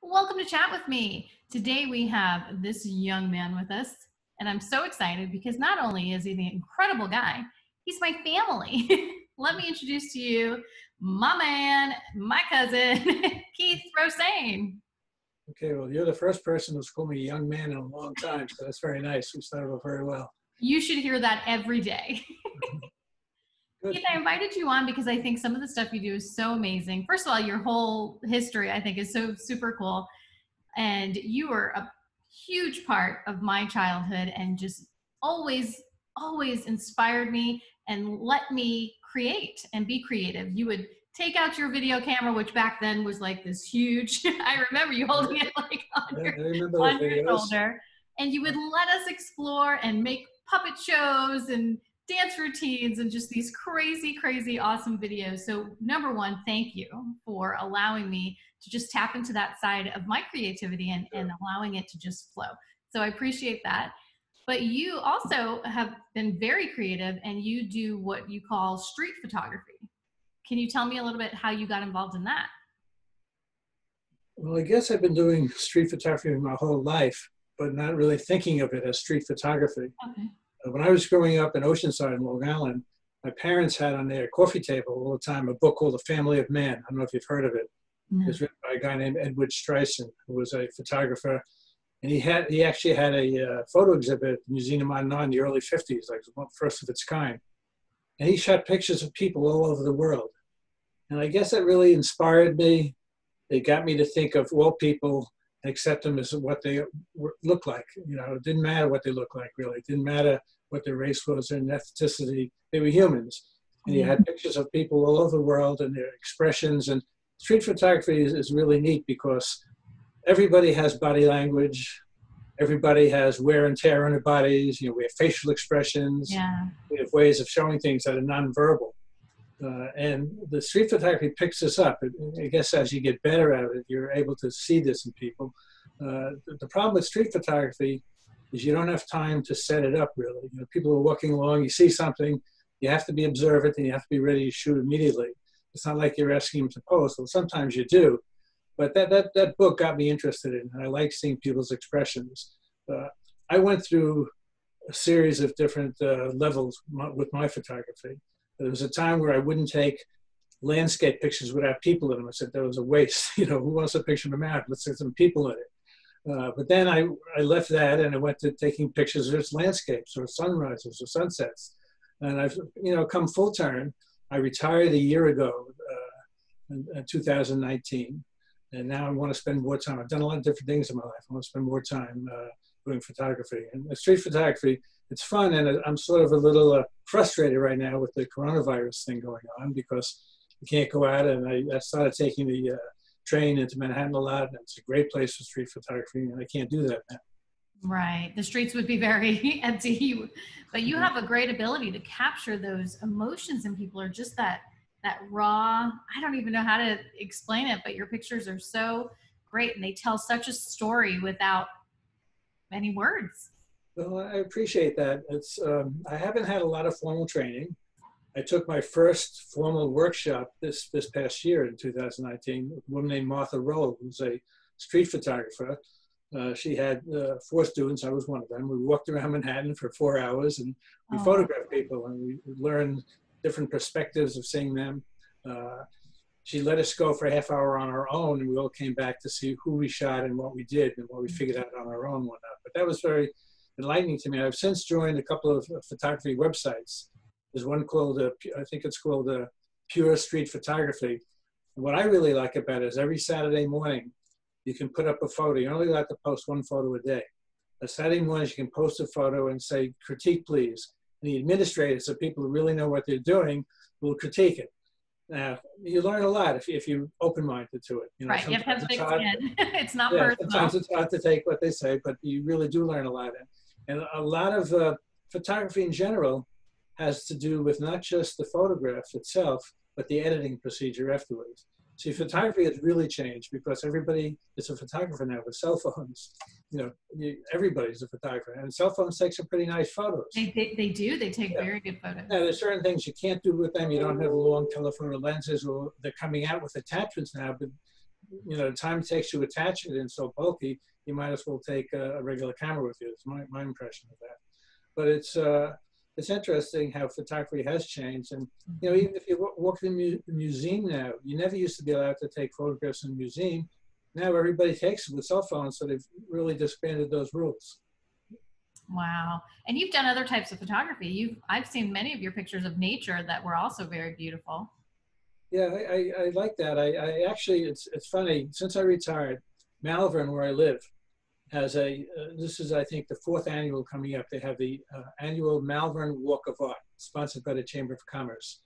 Welcome to Chat with Me. Today we have this young man with us, and I'm so excited because not only is he the incredible guy, he's my family. Let me introduce to you my man, my cousin, Keith Rossein. Okay, well, you're the first person who's called me a young man in a long time, so that's very nice. We started off very well. You should hear that every day. Good. Keith, I invited you on because I think some of the stuff you do is so amazing. First of all, your whole history, I think, is so super cool. And you were a huge part of my childhood and just always inspired me and let me create and be creative. You would take out your video camera, which back then was like this huge, I remember you holding it like on your shoulder, and you would let us explore and make puppet shows and dance routines and just these crazy awesome videos. So number one, thank you for allowing me to just tap into that side of my creativity and allowing it to just flow. So I appreciate that. But you also have been very creative and you do what you call street photography. Can you tell me a little bit how you got involved in that? Well, I guess I've been doing street photography my whole life, but not really thinking of it as street photography. Okay. When I was growing up in Oceanside, in Long Island, my parents had on their coffee table all the time a book called The Family of Man. I don't know if you've heard of it. It was written by a guy named Edward Streisand, who was a photographer. And he actually had a photo exhibit at the Museum of Art in the early 50s, like the first of its kind. And he shot pictures of people all over the world. And I guess that really inspired me. It got me to think of all people and accept them as what they look like. You know, it didn't matter what they looked like, really. It didn't matter what their race was and ethnicity. They were humans. And you had pictures of people all over the world and their expressions. And street photography is really neat because everybody has body language. Everybody has wear and tear on their bodies. You know, we have facial expressions. Yeah. We have ways of showing things that are nonverbal. And the street photography picks this up. I guess as you get better at it, you're able to see this in people. The problem with street photography is you don't have time to set it up, really. You know, people are walking along, you see something, you have to be observant, and you have to be ready to shoot immediately. It's not like you're asking them to pose. Well, sometimes you do. But that book got me interested in it, and I like seeing people's expressions. I went through a series of different levels with my photography. There was a time where I wouldn't take landscape pictures without people in them. I said there was a waste. You know, who wants a picture of a map? Let's get some people in it. But then I left that and I went to taking pictures of its landscapes or sunrises or sunsets. And I've, you know, come full turn. I retired a year ago in 2019. And now I want to spend more time. I've done a lot of different things in my life. I want to spend more time doing photography. And street photography, it's fun, and I'm sort of a little frustrated right now with the coronavirus thing going on because you can't go out, and I started taking the train into Manhattan a lot, and it's a great place for street photography, and I can't do that now. Right. The streets would be very empty, but you have a great ability to capture those emotions in people, or just that raw, I don't even know how to explain it, but your pictures are so great, and they tell such a story without many words. Well, I appreciate that. It's I haven't had a lot of formal training. I took my first formal workshop this past year in 2019 with a woman named Martha Roll, who's a street photographer. She had 4 students. I was one of them. We walked around Manhattan for 4 hours, and we photographed people, and we learned different perspectives of seeing them. She let us go for a half hour on our own, and we all came back to see who we shot and what we did and what we figured out on our own and whatnot. But that was very enlightening to me. I've since joined a couple of photography websites. There's one called, I think it's called Pure Street Photography. And what I really like about it is every Saturday morning, you can put up a photo. You're only allowed to post 1 photo a day. On Saturday mornings, you can post a photo and say, critique, please. And the administrators, so people who really know what they're doing, will critique it. Now, you learn a lot if you're open-minded to it. You know, right, you have to have thick skin. It's not personal. Sometimes it's hard to take what they say, but you really do learn a lot. And a lot of photography in general has to do with not just the photograph itself, but the editing procedure afterwards. See, photography has really changed because everybody is a photographer now with cell phones. You know, everybody's a photographer, and cell phones take some pretty nice photos. They do. They take very good photos. Now, there's certain things you can't do with them. You don't have long telephoto lenses, or they're coming out with attachments now. But the time it takes to attach it and so bulky, you might as well take a regular camera with you. It's my impression of that. But it's interesting how photography has changed. And, even if you walk in the museum now, you never used to be allowed to take photographs in the museum. Now everybody takes it with cell phones, so they've really disbanded those rules. Wow. And you've done other types of photography. I've seen many of your pictures of nature that were also very beautiful. Yeah, I like that. I actually, it's funny, since I retired, Malvern, where I live, has this is, I think, the 4th annual coming up. They have the annual Malvern Walk of Art, sponsored by the Chamber of Commerce.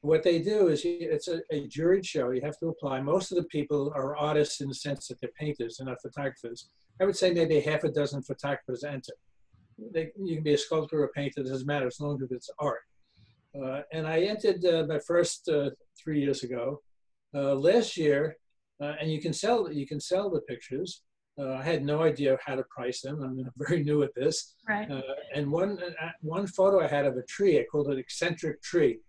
What they do is, it's a juried show. You have to apply. Most of the people are artists in the sense that they're painters and not photographers. I would say maybe half a dozen photographers enter. You can be a sculptor or a painter, it doesn't matter as long as it's art. And I entered my first 3 years ago. Last year, and you can sell the pictures. I had no idea how to price them. I'm very new at this. Right. And one photo I had of a tree, I called it eccentric tree.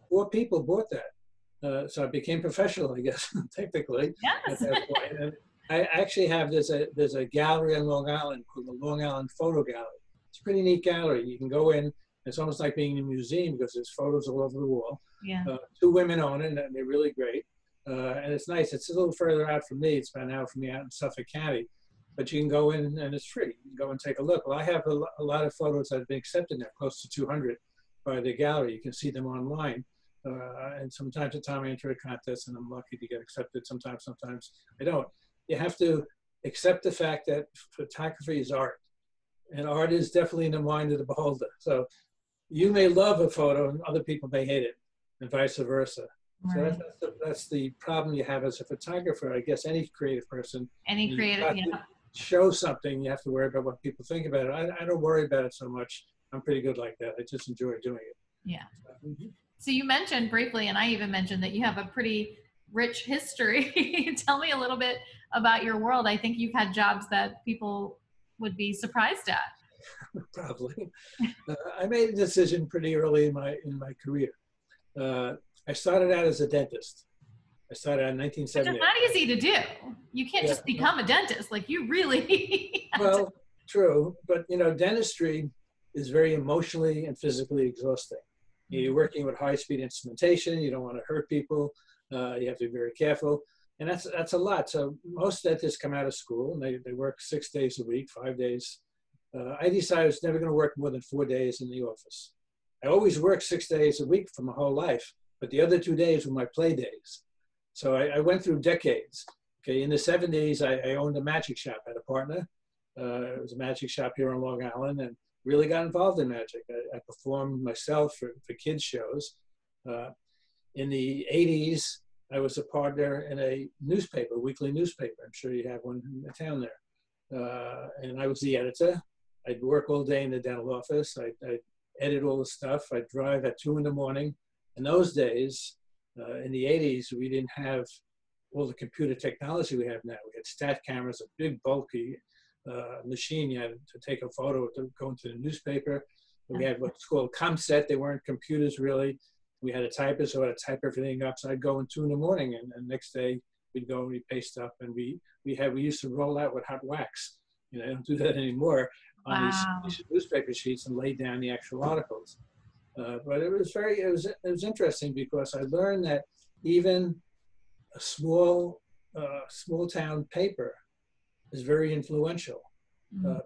4 people bought that. So I became professional, I guess, technically. Yes. At that point. And I actually have, there's a gallery on Long Island called the Long Island Photo Gallery. It's a pretty neat gallery. You can go in. It's almost like being in a museum because there's photos all over the wall. Yeah. 2 women own it, and they're really great. And it's nice. It's a little further out from me. It's about an hour from me out in Suffolk County. But you can go in, and it's free. You can go and take a look. Well, I have a lot of photos that have been accepted now, close to 200 by the gallery. You can see them online. And from time to time, I enter a contest, and I'm lucky to get accepted. Sometimes I don't. You have to accept the fact that photography is art. And art is definitely in the mind of the beholder. So you may love a photo and other people may hate it, and vice versa. Right. So that's the problem you have as a photographer. I guess any creative person. Any creative, yeah. Show something, you have to worry about what people think about it. I don't worry about it so much. I'm pretty good like that. I just enjoy doing it. Yeah. So you mentioned briefly, and I even mentioned that you have a pretty rich history. Tell me a little bit about your world. I think you've had jobs that people would be surprised at. Probably. I made a decision pretty early in my career. I started out as a dentist. I started out in 1978. Which is not easy to do. You can't just become a dentist. Like you really. Well, true, but dentistry is very emotionally and physically exhausting. You're working with high-speed instrumentation. You don't want to hurt people. You have to be very careful, and that's a lot. So most dentists come out of school and they work 6 days a week, 5 days. I decided I was never going to work more than 4 days in the office. I always worked 6 days a week for my whole life, but the other 2 days were my play days. So I went through decades. Okay, in the 70s, I owned a magic shop. I had a partner. It was a magic shop here on Long Island, and really got involved in magic. I performed myself for kids shows. In the 80s, I was a partner in a newspaper, a weekly newspaper. I'm sure you have one in the town there. And I was the editor. I'd work all day in the dental office. I'd edit all the stuff. I'd drive at 2 in the morning. In those days, in the 80s, we didn't have all the computer technology we have now. We had stat cameras, a big bulky machine. You had to take a photo to go into the newspaper. We had what's called ComSet. They weren't computers really. We had a typist who had to type everything up. So I'd go in 2 in the morning, and next day we'd go and we'd paste up. And we used to roll out with hot wax. I don't do that anymore on these newspaper sheets and lay down the actual articles. But it was interesting because I learned that even a small town paper is very influential.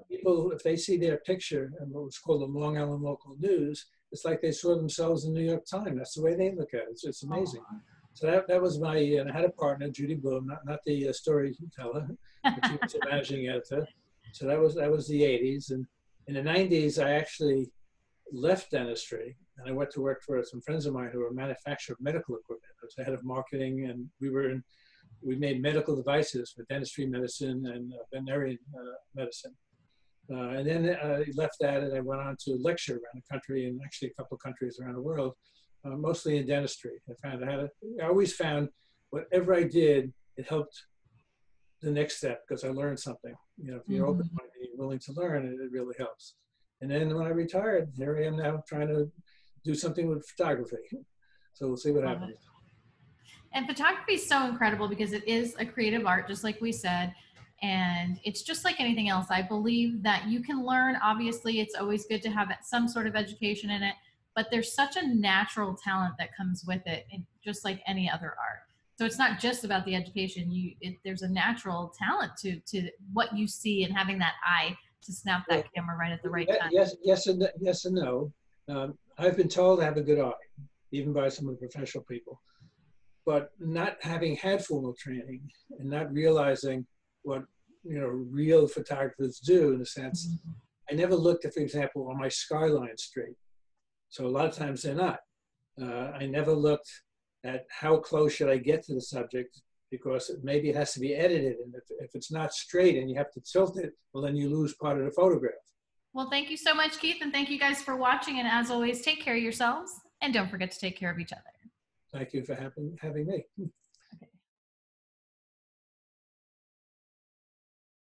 People, if they see their picture in what's called the Long Island Local News, it's like they saw themselves in the New York Times. That's the way they look at it. It's amazing. So that was my, and I had a partner, Judy Bloom, not the storyteller, but she was a managing editor. So that was the 80s. And in the 90s, I actually left dentistry and I went to work for some friends of mine who were a manufacturer of medical equipment. I was the head of marketing, and we made medical devices for dentistry, medicine, and veterinary medicine. And then I left that and I went on to lecture around the country, and actually a couple of countries around the world, mostly in dentistry. I always found whatever I did, it helped the next step because I learned something. If you're open-minded and you're willing to learn, it really helps. And then when I retired, here I am now trying to do something with photography. So we'll see what happens. And photography is so incredible because it is a creative art, just like we said. And it's just like anything else. I believe that you can learn. Obviously, it's always good to have some sort of education in it, but there's such a natural talent that comes with it, and just like any other art. So it's not just about the education. There's a natural talent to what you see and having that eye to snap that Well, camera right at the right time. yes and no. I've been told I have a good eye, even by some of the professional people. But not having had formal training and not realizing what real photographers do, in a sense, I never looked at, for example, are my skylines straight? So a lot of times they're not. I never looked at how close should I get to the subject, because maybe it has to be edited, and if it's not straight and you have to tilt it, well, then you lose part of the photograph. Well, thank you so much, Keith, and thank you guys for watching. And as always, take care of yourselves and don't forget to take care of each other. Thank you for having me.